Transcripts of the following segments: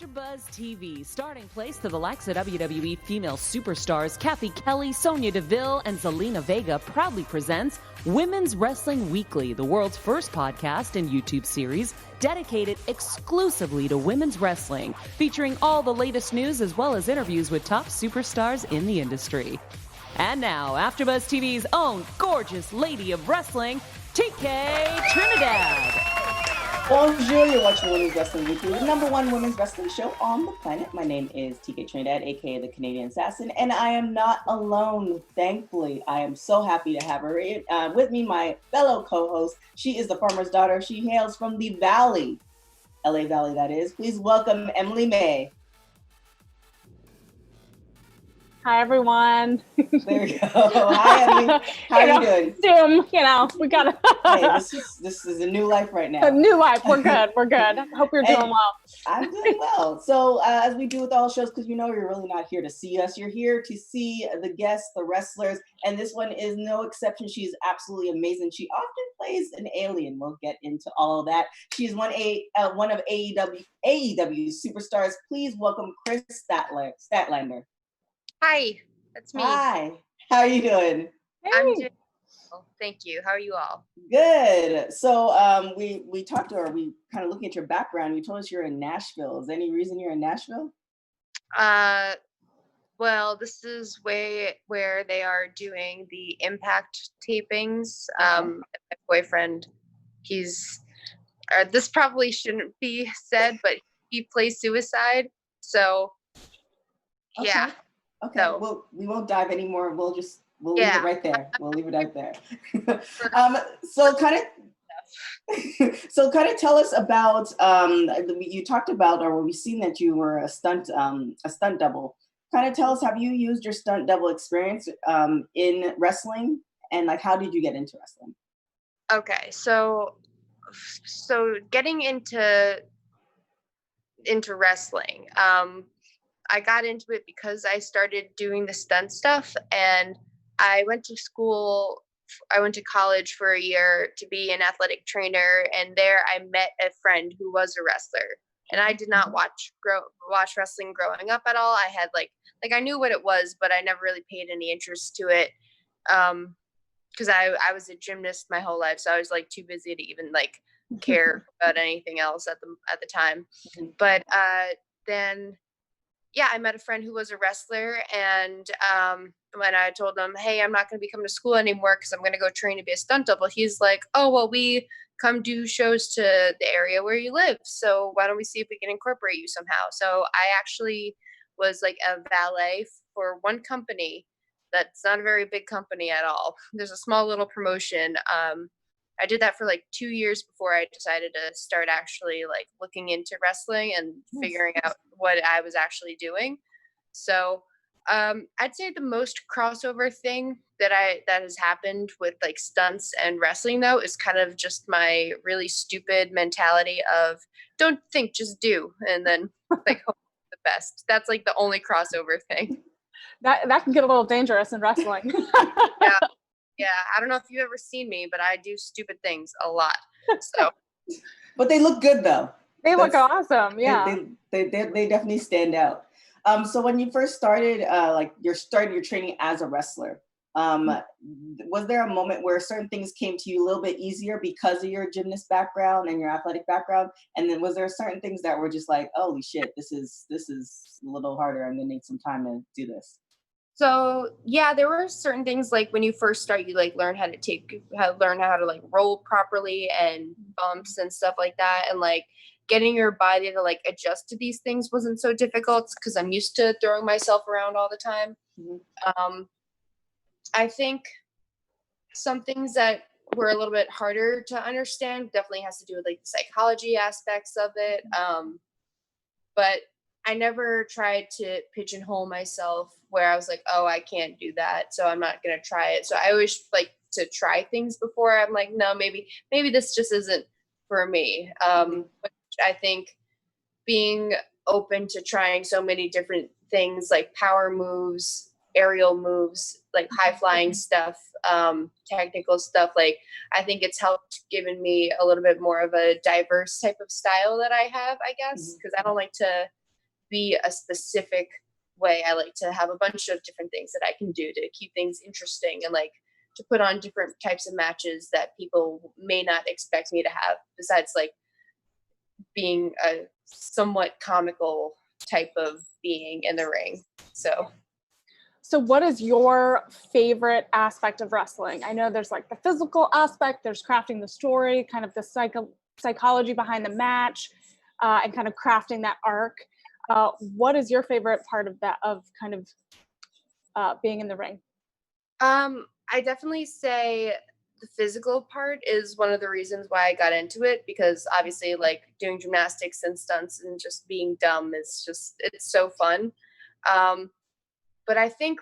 AfterBuzz TV, starting place to the likes of WWE female superstars Kathy Kelly, Sonya Deville, and Zelina Vega proudly presents Women's Wrestling Weekly, the world's first podcast and YouTube series dedicated exclusively to women's wrestling, featuring all the latest news as well as interviews with top superstars in the industry. And now, AfterBuzz TV's own gorgeous lady of wrestling, TK Trinidad. Bonjour, you're watching Women's Wrestling Weekly, the #1 women's wrestling show on the planet. My name is TK Trinidad, aka the Canadian Assassin, and I am not alone, thankfully. I am so happy to have her with me, my fellow co-host. She is the farmer's daughter. She hails from the Valley, LA Valley, that is. Please welcome Emily Mae. Hi, everyone. There you go. Hi, Emily. How are you doing? Zoom, we got to. Hey, this is a new life right now. A new life. We're good. We're good. Hope you're doing well. I'm doing well. So as we do with all shows, because you're really not here to see us. You're here to see the guests, the wrestlers, and this one is no exception. She's absolutely amazing. She often plays an alien. We'll get into all of that. She's one of AEW superstars. Please welcome Kris Standlander. Hi, that's me. Hi, how are you doing? I'm doing well. Thank you. How are you all? Good. So we talked to her. We kind of looking at your background. You told us you're in Nashville. Is there any reason you're in Nashville? Well, this is where they are doing the Impact tapings. Okay. My boyfriend, this probably shouldn't be said, but he plays suicide. So, Okay. yeah. Okay, So, well, we won't dive anymore. We'll leave it right there. We'll leave it right there. So kind of tell us about, you talked about, or we've seen that you were a stunt double. Kind of tell us, have you used your stunt double experience in wrestling, and like, how did you get into wrestling? okay. So getting into wrestling, I got into it because I started doing the stunt stuff, and I went to college for a year to be an athletic trainer, and there I met a friend who was a wrestler. And I did not watch wrestling growing up at all. I had like I knew what it was, but I never really paid any interest to it. Because I was a gymnast my whole life, so I was like too busy to even like care about anything else at the time. But then yeah, I met a friend who was a wrestler, and when I told him, hey, I'm not going to be coming to school anymore because I'm going to go train to be a stunt double, he's like, oh, well, we come do shows to the area where you live, so why don't we see if we can incorporate you somehow? So I actually was like a valet for one company that's not a very big company at all. There's a small little promotion. I did that for like 2 years before I decided to start actually like looking into wrestling and figuring out what I was actually doing. So I'd say the most crossover thing that has happened with like stunts and wrestling though is kind of just my really stupid mentality of don't think, just do, and then like hope for the best. That's like the only crossover thing. That can get a little dangerous in wrestling. Yeah, I don't know if you've ever seen me, but I do stupid things a lot. So, but they look good though. They look awesome. Yeah, they definitely stand out. So when you first started, your training as a wrestler, was there a moment where certain things came to you a little bit easier because of your gymnast background and your athletic background? And then was there certain things that were just like, holy shit, this is a little harder, I'm gonna need some time to do this? So yeah, there were certain things like when you first start, you like learn how to like roll properly and bumps and stuff like that, and like getting your body to like adjust to these things wasn't so difficult because I'm used to throwing myself around all the time. Mm-hmm. I think some things that were a little bit harder to understand definitely has to do with like the psychology aspects of it. But I never tried to pigeonhole myself where I was like, oh, I can't do that, so I'm not going to try it. So I always like to try things before I'm like, no, maybe this just isn't for me. Which I think being open to trying so many different things like power moves, aerial moves, like high flying stuff, technical stuff, like I think it's helped given me a little bit more of a diverse type of style that I have, I guess, because I don't like to be a specific way. I like to have a bunch of different things that I can do to keep things interesting and like to put on different types of matches that people may not expect me to have, besides like being a somewhat comical type of being in the ring. So what is your favorite aspect of wrestling? I know there's like the physical aspect, there's crafting the story, kind of the psychology behind the match, and kind of crafting that arc. What is your favorite part of that, of kind of being in the ring? I definitely say the physical part is one of the reasons why I got into it, because obviously like doing gymnastics and stunts and just being dumb is just, it's so fun. But I think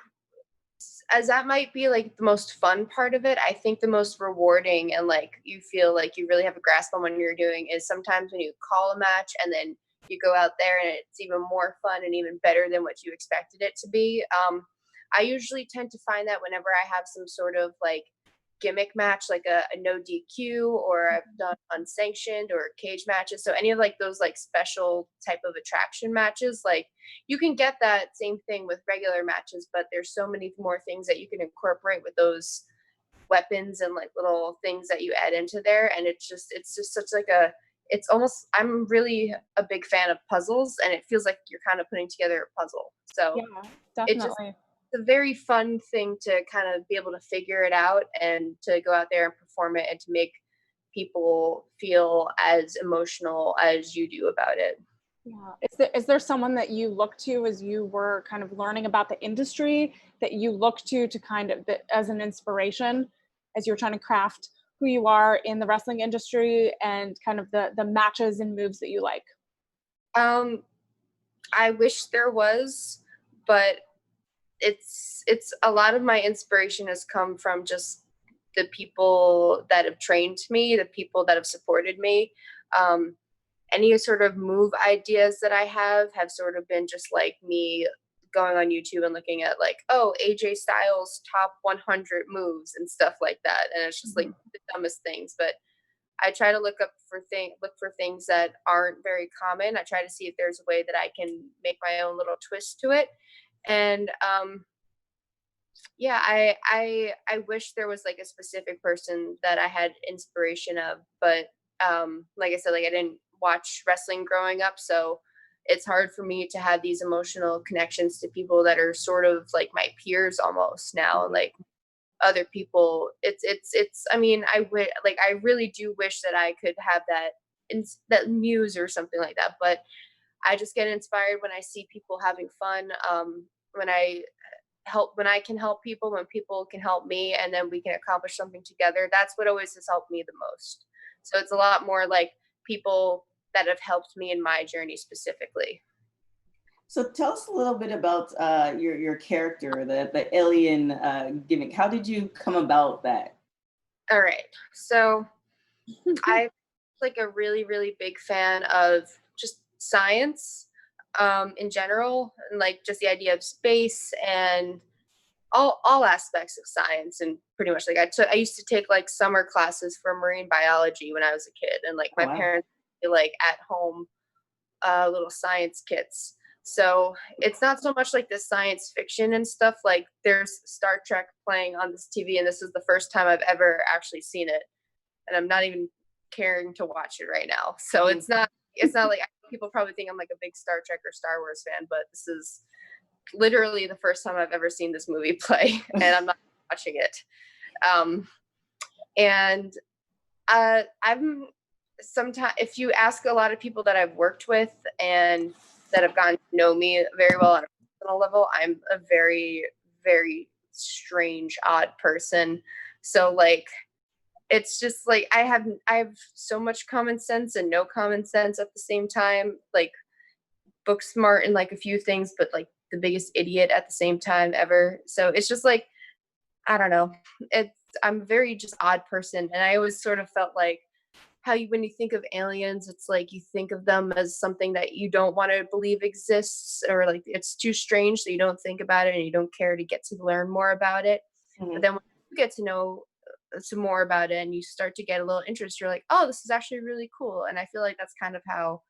as that might be like the most fun part of it, I think the most rewarding and like you feel like you really have a grasp on what you're doing is sometimes when you call a match and then you go out there and it's even more fun and even better than what you expected it to be. I usually tend to find that whenever I have some sort of like gimmick match, like a no DQ, or I've done unsanctioned or cage matches. So any of like those like special type of attraction matches, like you can get that same thing with regular matches, but there's so many more things that you can incorporate with those weapons and like little things that you add into there. And it's just such like it's almost, I'm really a big fan of puzzles, and it feels like you're kind of putting together a puzzle. So yeah, definitely. It's a very fun thing to kind of be able to figure it out and to go out there and perform it and to make people feel as emotional as you do about it. Yeah. Is there someone that you look to as you were kind of learning about the industry, that you look to kind of as an inspiration as you're trying to craft who you are in the wrestling industry and kind of the matches and moves that you like? I wish there was, but it's a lot of my inspiration has come from just the people that have trained me, the people that have supported me. Any sort of move ideas that I have sort of been just like me going on YouTube and looking at like, oh, AJ Styles top 100 moves and stuff like that. And it's just like the dumbest things, but I try to look for things that aren't very common. I try to see if there's a way that I can make my own little twist to it. And yeah, I wish there was like a specific person that I had inspiration of, but like I said, like I didn't watch wrestling growing up, so it's hard for me to have these emotional connections to people that are sort of like my peers almost now. Like other people, it's I mean, I really do wish that I could have that muse or something like that, but I just get inspired when I see people having fun, when I can help people, when people can help me, and then we can accomplish something together. That's what always has helped me the most. So it's a lot more like people that have helped me in my journey specifically. So tell us a little bit about your character, the alien gimmick. How did you come about that? All right. So I'm like a really, really big fan of just science in general, and like just the idea of space and all aspects of science. And pretty much like I used to take like summer classes for marine biology when I was a kid, and like my parents would be, like at home little science kits. So it's not so much like the science fiction and stuff. Like there's Star Trek playing on this TV, and this is the first time I've ever actually seen it, and I'm not even caring to watch it right now. So it's not like, people probably think I'm like a big Star Trek or Star Wars fan, but this is literally the first time I've ever seen this movie play, and I'm not watching it. And I'm sometimes, if you ask a lot of people that I've worked with and that have gotten to know me very well on a personal level, I'm a very, very strange, odd person. So like, it's just like I have so much common sense and no common sense at the same time. Like book smart in like a few things, but like the biggest idiot at the same time ever. So it's just like, I don't know. I'm a very just odd person. And I always sort of felt like when you think of aliens, it's like you think of them as something that you don't want to believe exists, or like it's too strange, so you don't think about it and you don't care to get to learn more about it. Mm-hmm. But then when you get to know some more about it and you start to get a little interest, you're like, oh, this is actually really cool. And I feel like that's kind of how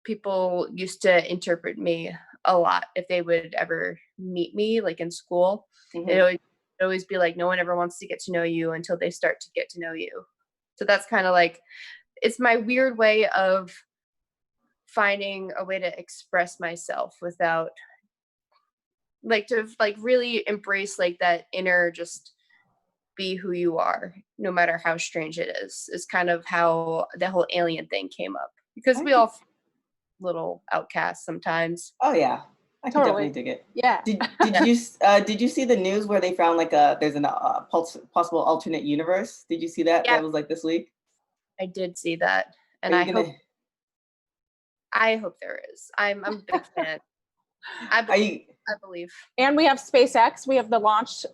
people used to interpret me a lot if they would ever meet me, like in school. Mhm. It'd always be like, no one ever wants to get to know you until they start to get to know you. So that's kind of like, it's my weird way of finding a way to express myself without like to like really embrace like that inner just be who you are, no matter how strange it is kind of how the whole alien thing came up, because we all feel little outcasts sometimes. Oh yeah, I can Totally. definitely dig it. Yeah. Did you see the news where they found like there's an possible alternate universe? Did you see that? Yeah. That was like this week. I did see that, and Are you gonna? I hope there is. I'm a big fan. I Are you? believe. And we have SpaceX. We have the launch,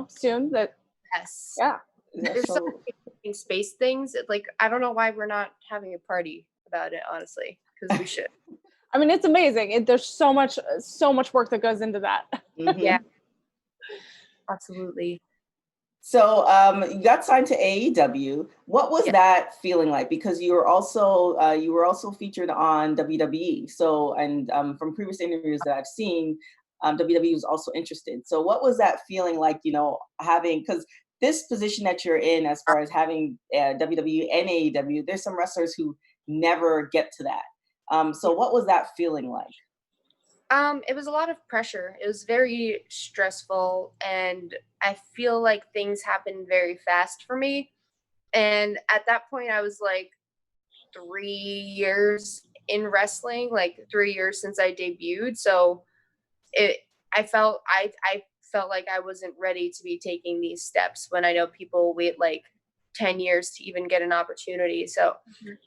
soon. That Yes. yeah. There's so many interesting space things. Like, I don't know why we're not having a party about it, honestly, because we should. I mean, it's amazing. There's so much work that goes into that. Mhm. Yeah. Absolutely. So you got signed to AEW. What was that feeling like? Because you were also featured on WWE. So and from previous interviews that I've seen, WWE was also interested. So what was that feeling like? Having, because this position that you're in, as far as having WWE and AEW, there's some wrestlers who never get to that. So what was that feeling like? It was a lot of pressure. It was very stressful, and I feel like things happened very fast for me. And at that point, I was like 3 years in wrestling, like 3 years since I debuted. So I felt like I wasn't ready to be taking these steps when I know people wait like 10 years to even get an opportunity. So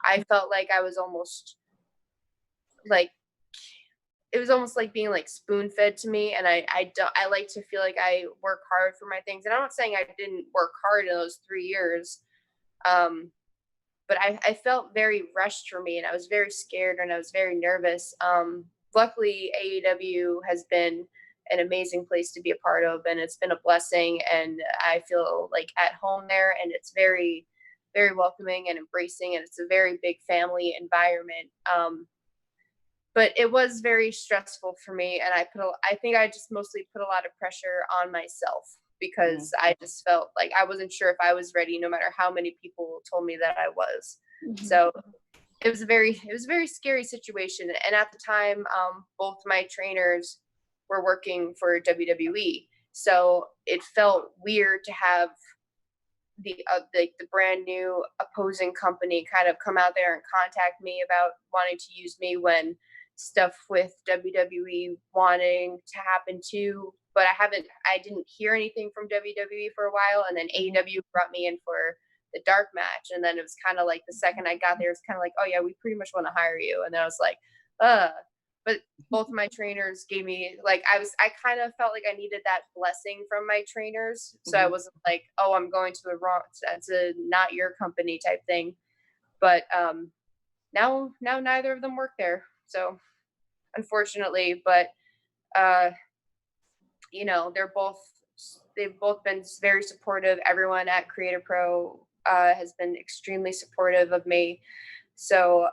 I felt like I was almost like, it was almost like being like spoon fed to me. And I like to feel like I work hard for my things. And I'm not saying I didn't work hard in those 3 years. But I felt very rushed for me, and I was very scared and I was very nervous. Luckily, AEW has been an amazing place to be a part of, and it's been a blessing, and I feel like at home there, and it's very, very welcoming and embracing, and it's a very big family environment. But it was very stressful for me, and I think I just mostly put a lot of pressure on myself, because I just felt like I wasn't sure if I was ready, no matter how many people told me that I was. So it was a very scary situation. And at the time, both my trainers were working for WWE, so it felt weird to have the brand new opposing company kind of come out there and contact me about wanting to use me, when stuff with WWE wanting to happen too. But I didn't hear anything from WWE for a while. And then AEW brought me in for the dark match. And then it was kind of like the second I got there, it's kind of like, oh yeah, we pretty much want to hire you. And then I was like, but both of my trainers gave me, like, I kind of felt like I needed that blessing from my trainers. So I wasn't like, oh, I'm going to that's a not your company type thing. But now neither of them work there. So unfortunately, but they've both been very supportive. Everyone at Creative Pro has been extremely supportive of me. So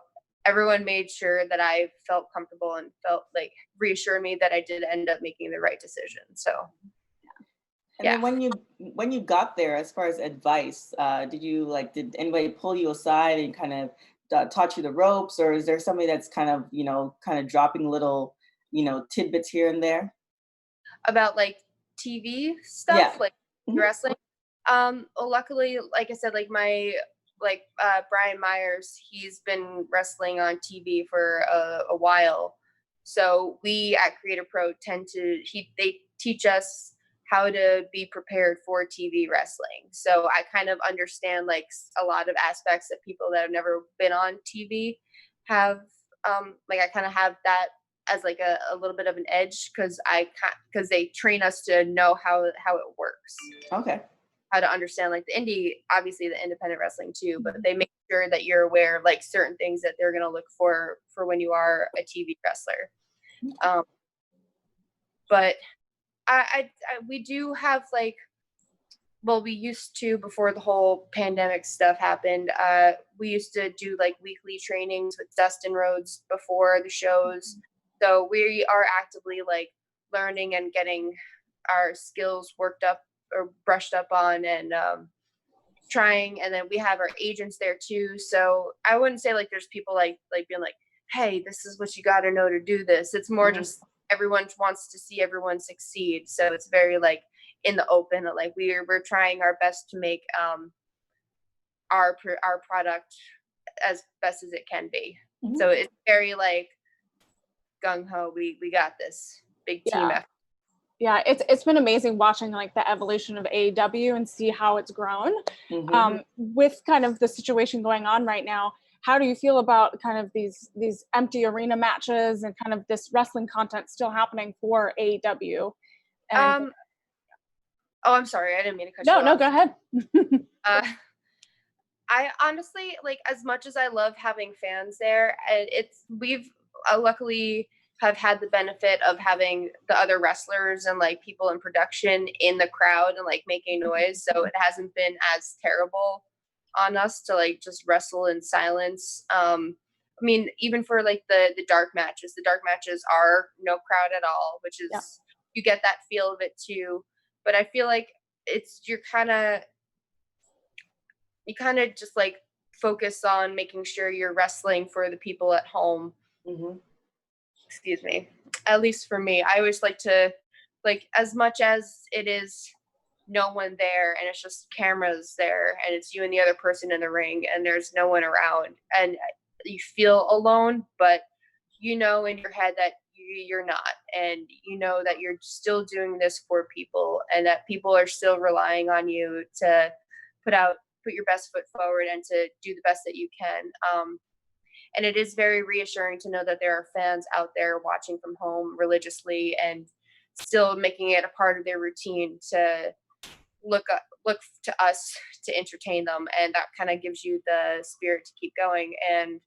everyone made sure that I felt comfortable and felt like reassured me that I did end up making the right decision. So And then when you got there, as far as advice, did anybody pull you aside and kind of taught you the ropes, or is there somebody that's kind of dropping little, tidbits here and there? About like TV stuff, like wrestling. Luckily, like I said, like Brian Myers, he's been wrestling on TV for a while. So we at Creative Pro they teach us how to be prepared for TV wrestling. So I kind of understand like a lot of aspects that people that have never been on TV have. I kind of have that as like a little bit of an edge, because they train us to know how it works. Okay. How to understand like obviously the independent wrestling too, but they make sure that you're aware of like certain things that they're going to look for when you are a TV wrestler. But we do have like well, we used to, before the whole pandemic stuff happened, we used to do like weekly trainings with Dustin Rhodes before the shows. So we are actively like learning and getting our skills worked up or brushed up on, and trying. And then we have our agents there too. So I wouldn't say like there's people like being like, hey, this is what you got to know to do this. It's more just everyone wants to see everyone succeed. So it's very like in the open, like we're trying our best to make our product as best as it can be. So it's very like gung ho. We got this big team effort. Yeah, it's been amazing watching like the evolution of AEW and see how it's grown. With kind of the situation going on right now, how do you feel about kind of these empty arena matches and kind of this wrestling content still happening for AEW? And, oh, I'm sorry, I didn't mean to cut you off. No, go ahead. I honestly, like, as much as I love having fans there, and we've luckily have had the benefit of having the other wrestlers and like people in production in the crowd and like making noise, so it hasn't been as terrible on us to like just wrestle in silence. I mean, even for like the dark matches are no crowd at all, which is you get that feel of it too. But I feel like you kind of just like focus on making sure you're wrestling for the people at home. Excuse me. At least for me, I always like to, like, as much as it is no one there and it's just cameras there and it's you and the other person in the ring and there's no one around and you feel alone, but you know in your head that you're not, and you know that you're still doing this for people and that people are still relying on you to put your best foot forward and to do the best that you can. And it is very reassuring to know that there are fans out there watching from home religiously and still making it a part of their routine to look to us to entertain them. And that kind of gives you the spirit to keep going. And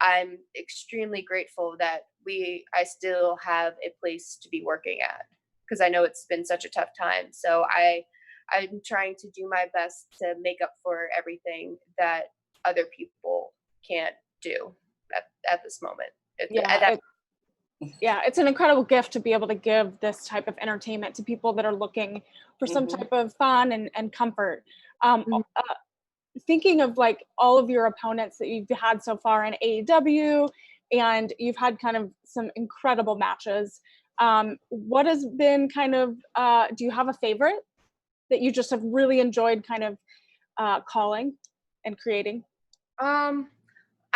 I'm extremely grateful that I still have a place to be working at, because I know it's been such a tough time. So I'm trying to do my best to make up for everything that other people can't do at this moment. It's an incredible gift to be able to give this type of entertainment to people that are looking for some type of fun and comfort. Thinking of like all of your opponents that you've had so far in AEW, and you've had kind of some incredible matches. What has been kind of, do you have a favorite that you just have really enjoyed kind of calling and creating?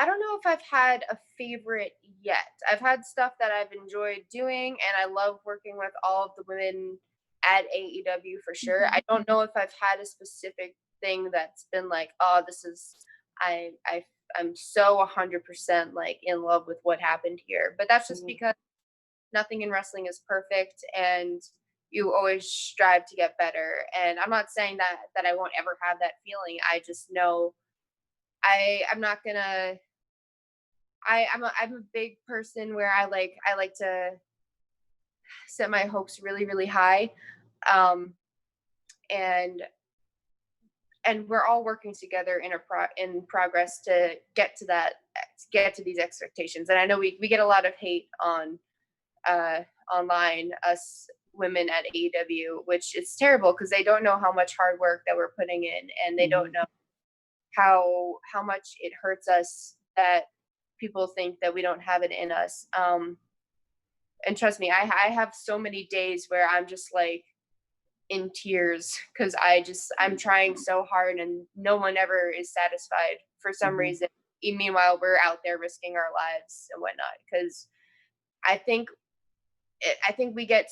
I don't know if I've had a favorite yet. I've had stuff that I've enjoyed doing, and I love working with all of the women at AEW for sure. I don't know if I've had a specific thing that's been like, oh, this is, I'm so 100% like in love with what happened here. But that's just because nothing in wrestling is perfect, and you always strive to get better. And I'm not saying that I won't ever have that feeling. I just know I'm not gonna. I'm a big person where I like to set my hopes really, really high, and we're all working together in progress to get to these expectations. And I know we get a lot of hate on online, us women at AEW, which is terrible because they don't know how much hard work that we're putting in, and they don't know how much it hurts us that people think that we don't have it in us. And trust me, I have so many days where I'm just like in tears because I'm trying so hard and no one ever is satisfied for some reason. Meanwhile, we're out there risking our lives and whatnot, because I think we get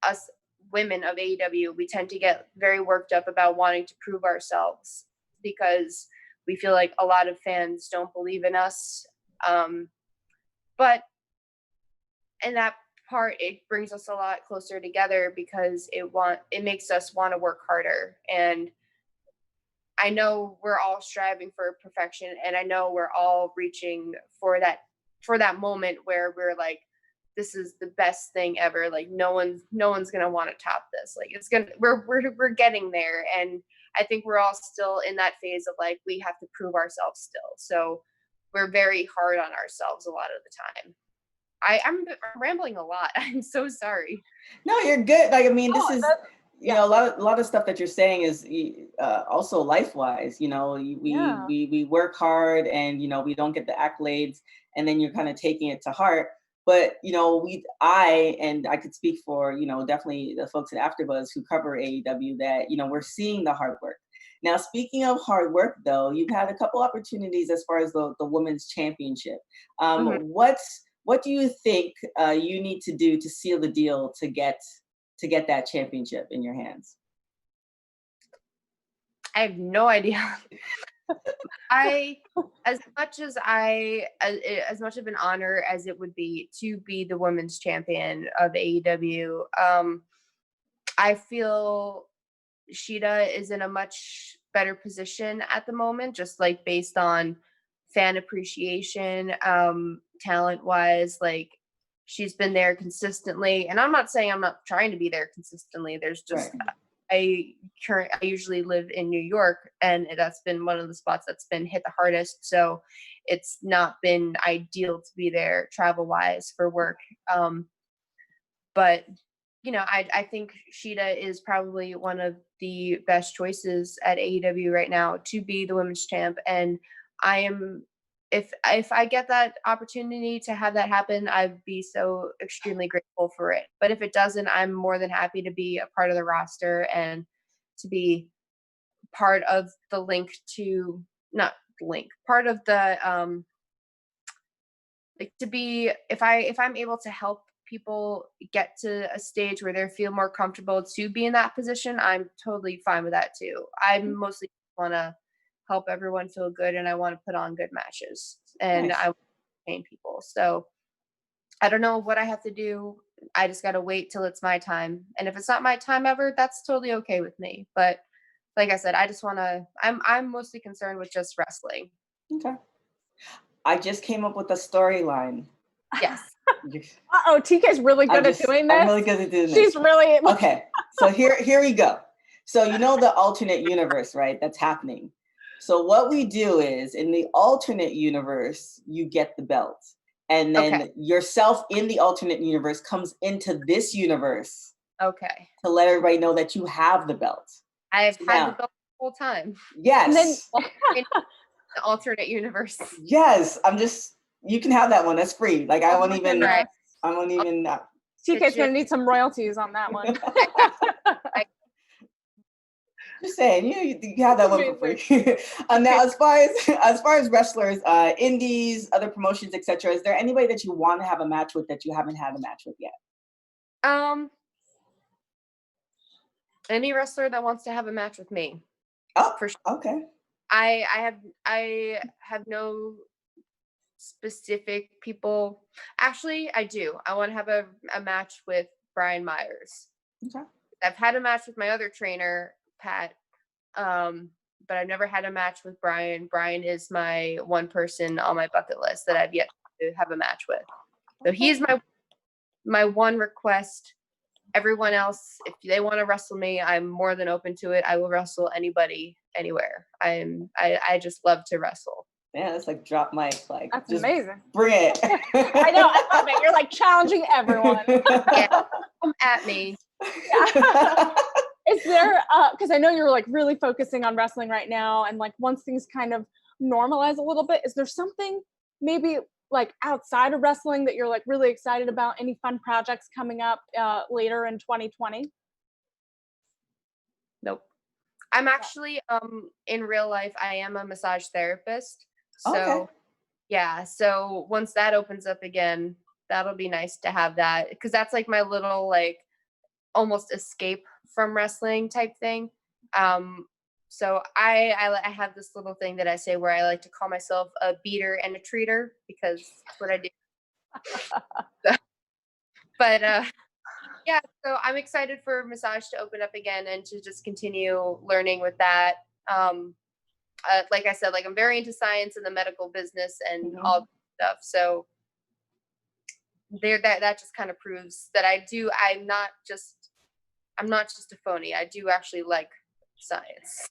us women of AEW, we tend to get very worked up about wanting to prove ourselves because we feel like a lot of fans don't believe in us. But in that part, it brings us a lot closer together because it makes us want to work harder. And I know we're all striving for perfection, and I know we're all reaching for that moment where we're like, this is the best thing ever. Like no one's gonna want to top this. Like we're getting there. And I think we're all still in that phase of like, we have to prove ourselves still. So we're very hard on ourselves a lot of the time. I'm rambling a lot. I'm so sorry. No, you're good. Like, I mean, this is, you yeah. know, a lot of stuff that you're saying is also life-wise, you know, we work hard and, you know, we don't get the accolades, and then you're kind of taking it to heart. But, you know, I could speak for, you know, definitely the folks at AfterBuzz who cover AEW, that, you know, we're seeing the hard work. Now, speaking of hard work, though, you've had a couple opportunities as far as the women's championship. What do you think you need to do to seal the deal to get that championship in your hands? I have no idea. As much of an honor as it would be to be the women's champion of AEW, I feel Shida is in a much better position at the moment, just like based on fan appreciation, talent wise. Like, she's been there consistently, and I'm not saying I'm not trying to be there consistently. There's just I usually live in New York, and that's been one of the spots that's been hit the hardest. So it's not been ideal to be there travel wise for work. But you know, I think Shida is probably one of the best choices at AEW right now to be the women's champ. And I am, if I get that opportunity to have that happen, I'd be so extremely grateful for it. But if it doesn't, I'm more than happy to be a part of the roster and to be part of the part of the like, to be, if I'm able to help people get to a stage where they feel more comfortable to be in that position, I'm totally fine with that too. I mostly want to help everyone feel good, and I want to put on good matches, and I want to entertain people. So I don't know what I have to do. I just got to wait till it's my time. And if it's not my time ever, that's totally okay with me. But like I said, I just want to, I'm mostly concerned with just wrestling. Okay. I just came up with a storyline. Yes. TK's really good at doing this. I'm really good at doing this. She's really okay. So here we go. So you know the alternate universe, right? That's happening. So what we do is, in the alternate universe, you get the belt, and then yourself in the alternate universe comes into this universe. Okay. To let everybody know that you have the belt. I have had the belt the whole time. Yes. And then the alternate universe. Yes. You can have that one. That's free. Like, I won't even. TK's gonna need some royalties on that one. Just saying, you have that one for free. Now, as far as wrestlers, indies, other promotions, etc., is there anybody that you want to have a match with that you haven't had a match with yet? Any wrestler that wants to have a match with me. Oh, for sure. Okay. I have no specific people. Actually, I do. I want to have a match with Brian Myers. Okay. I've had a match with my other trainer, Pat, but I've never had a match with Brian. Brian is my one person on my bucket list that I've yet to have a match with. So he's my one request. Everyone else, if they want to wrestle me, I'm more than open to it. I will wrestle anybody, anywhere. I just love to wrestle. Yeah, that's like drop mic. Like, that's amazing. Bring it. I know. I love it. You're like challenging everyone. Yeah, come at me. Yeah. Is there, because I know you're like really focusing on wrestling right now, and like once things kind of normalize a little bit, is there something maybe like outside of wrestling that you're like really excited about? Any fun projects coming up later in 2020? Nope. I'm actually in real life, I am a massage therapist. So yeah, so once that opens up again, that'll be nice to have that, because that's like my little like almost escape from wrestling type thing. So I have this little thing that I say where I like to call myself a beater and a treater, because that's what I do. But yeah, so I'm excited for massage to open up again and to just continue learning with that. Like I said, like I'm very into science and the medical business and all that stuff. So that just kind of proves that I'm not just a phony. I do actually like science.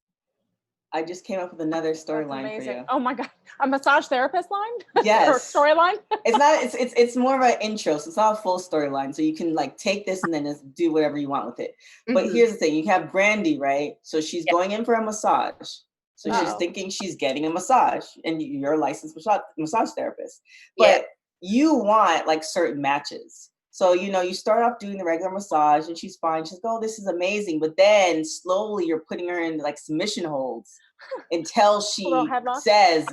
I just came up with another storyline for you. Oh my God. A massage therapist line? Yes. Or storyline? It's more of an intro, so it's not a full storyline. So you can like take this and then just do whatever you want with it. But here's the thing, you have Brandy, right? So she's going in for a massage. So she's thinking she's getting a massage, and you're a licensed massage therapist. But you want like certain matches. So, you start off doing the regular massage and she's fine. She's like, oh, this is amazing. But then slowly you're putting her in like submission holds until she says,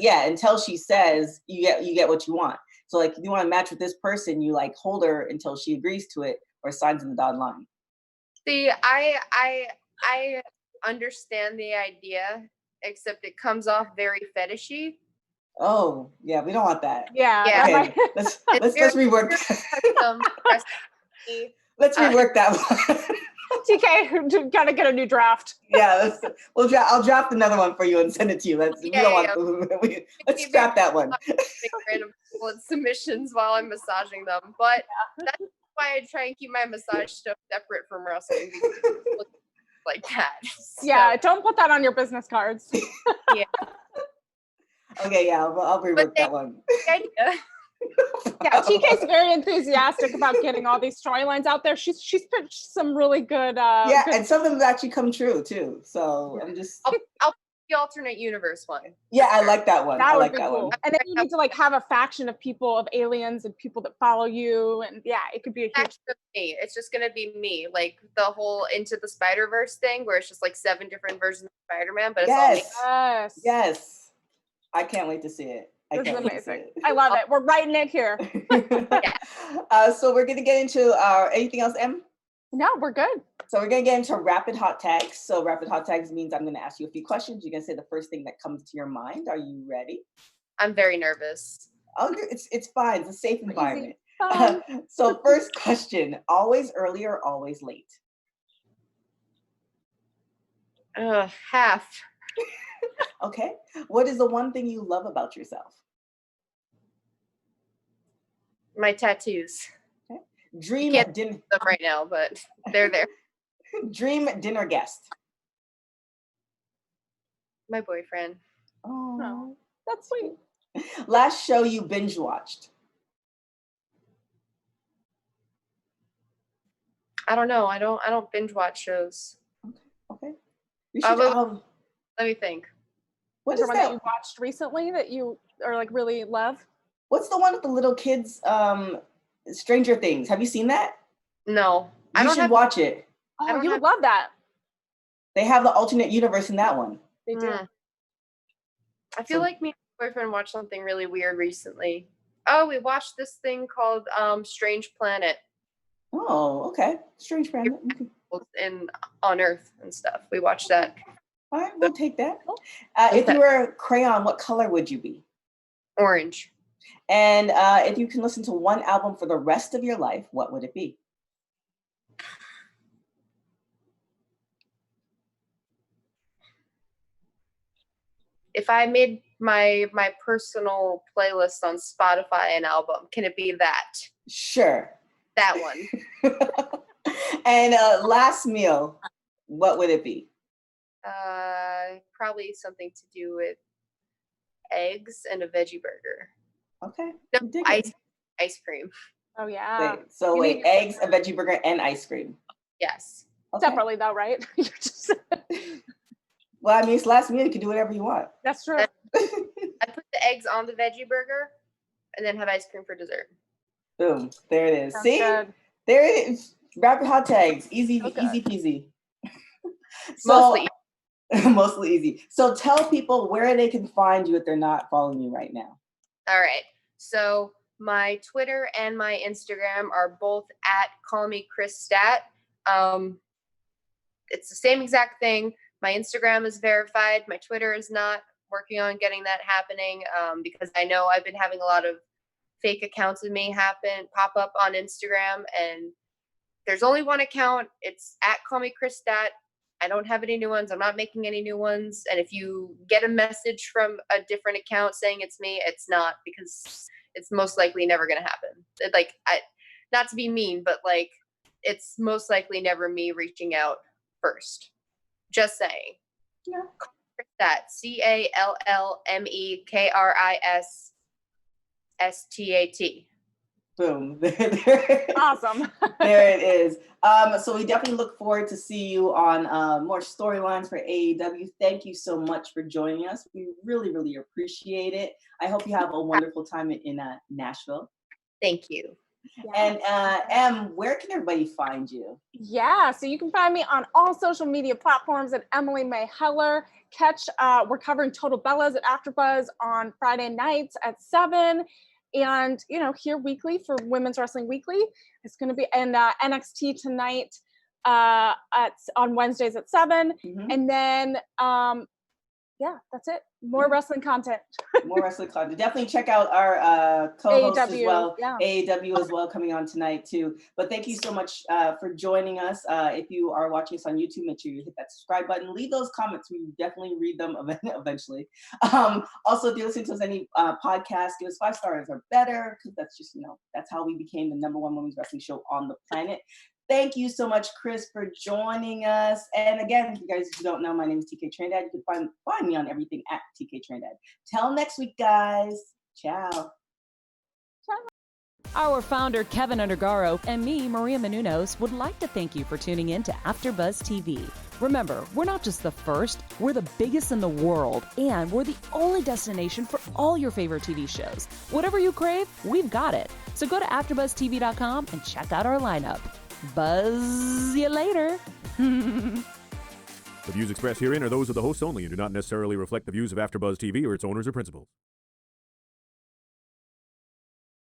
you get what you want. So like, if you want to match with this person, you like hold her until she agrees to it or signs in the dotted line. See, I understand the idea, except it comes off very fetishy. Oh, yeah, we don't want that. Yeah. Okay, let's rework that. Let's rework that one. TK, gotta get a new draft. Yeah, I'll draft another one for you and send it to you. Let's scrap that one. Random people in submissions while I'm massaging them, but that's why I try and keep my massage stuff separate from wrestling. Like that. So. Yeah, don't put that on your business cards. Yeah. Okay, yeah, I'll rework that one. Yeah, TK's very enthusiastic about getting all these storylines out there. She's pitched some really good. And some of them actually come true too. So I'm just. I'll pick the alternate universe one. Yeah, I like that one. That would be cool. And then you need to like have a faction of people, of aliens and people that follow you, and it could be a huge. Me. It's just gonna be me, like the whole Into the Spider-Verse thing, where it's just like 7 different versions of Spider-Man, but it's all me. Yes. I can't wait to see it. This is amazing. I love it. We're writing it here. So we're going to get into anything else, Em? No, we're good. So we're going to get into rapid hot tags. So rapid hot tags means I'm going to ask you a few questions. You're going to say the first thing that comes to your mind. Are you ready? I'm very nervous. Oh, it's fine. It's a safe environment. So first question, always early or always late? Half. Okay. What is the one thing you love about yourself? My tattoos. Okay. Dream dinner. Them right now, but they're there. Dream dinner guest. My boyfriend. Oh, that's sweet. Last show you binge watched. I don't know. I don't binge watch shows. Okay. Let me think. What is one that you watched recently that you are like really love? What's the one with the little kids? Stranger Things. Have you seen that? No. You should watch it. Oh, you would love that. They have the alternate universe in that one. They do. I feel like me and my boyfriend watched something really weird recently. Oh, we watched this thing called Strange Planet. Oh, okay. Strange Planet. On Earth and stuff. We watched that. All right, we'll take that. If you were a crayon, what color would you be? Orange. And if you can listen to one album for the rest of your life, what would it be? If I made my personal playlist on Spotify an album, can it be that? Sure. That one. And last meal, what would it be? Probably something to do with eggs and a veggie burger. Okay. No, ice cream. Oh yeah. So wait, eggs, a veggie burger, and ice cream. Yes. Okay. Separately though, right? Well, I mean, it's last meal. You can do whatever you want. That's true. I put the eggs on the veggie burger, and then have ice cream for dessert. Boom! There it is. Sounds See, good. there it is. Rapid hot tags, easy peasy. So, mostly easy. So tell people where they can find you if they're not following you right now. All right. So my Twitter and my Instagram are both at Call Me Kris Stat. It's the same exact thing. My Instagram is verified. My Twitter is not. Working on getting that happening because I know I've been having a lot of fake accounts of me pop up on Instagram, and there's only one account. It's at Call Me Kris Stat. I don't have any new ones. I'm not making any new ones. And if you get a message from a different account saying it's me, it's not, because it's most likely never going to happen. not to be mean, but like it's most likely never me reaching out first. Just saying. Yeah. That CALLMEKRISSTAT. Boom. Awesome. There it is. So we definitely look forward to see you on more storylines for AEW. Thank you so much for joining us. We really, really appreciate it. I hope you have a wonderful time in Nashville. Thank you. And Em, where can everybody find you? Yeah, so you can find me on all social media platforms at Emily Mae Heller. We're covering Total Bellas at AfterBuzz on Friday nights at 7. And, here weekly for Women's Wrestling Weekly. It's going to be in NXT tonight on Wednesdays at 7. Mm-hmm. And then, that's it. More wrestling content. More wrestling content. Definitely check out our co-host as AEW, well. yeah. AEW as well coming on tonight too. But thank you so much for joining us. If you are watching us on YouTube, make sure you hit that subscribe button. Leave those comments. We definitely read them eventually. Also, if you listen to us any podcast, give us 5 stars or better, because that's just, that's how we became the #1 women's wrestling show on the planet. Thank you so much, Kris, for joining us. And again, you guys who don't know, my name is TK Trinidad. You can find me on everything at TK Trinidad. Till next week, guys. Ciao. Our founder, Keven Undergaro, and me, Maria Menounos, would like to thank you for tuning in to AfterBuzz TV. Remember, we're not just the first, we're the biggest in the world, and we're the only destination for all your favorite TV shows. Whatever you crave, we've got it. So go to AfterBuzzTV.com and check out our lineup. Buzz you later. The views expressed herein are those of the hosts only and do not necessarily reflect the views of AfterBuzz TV or its owners or principals.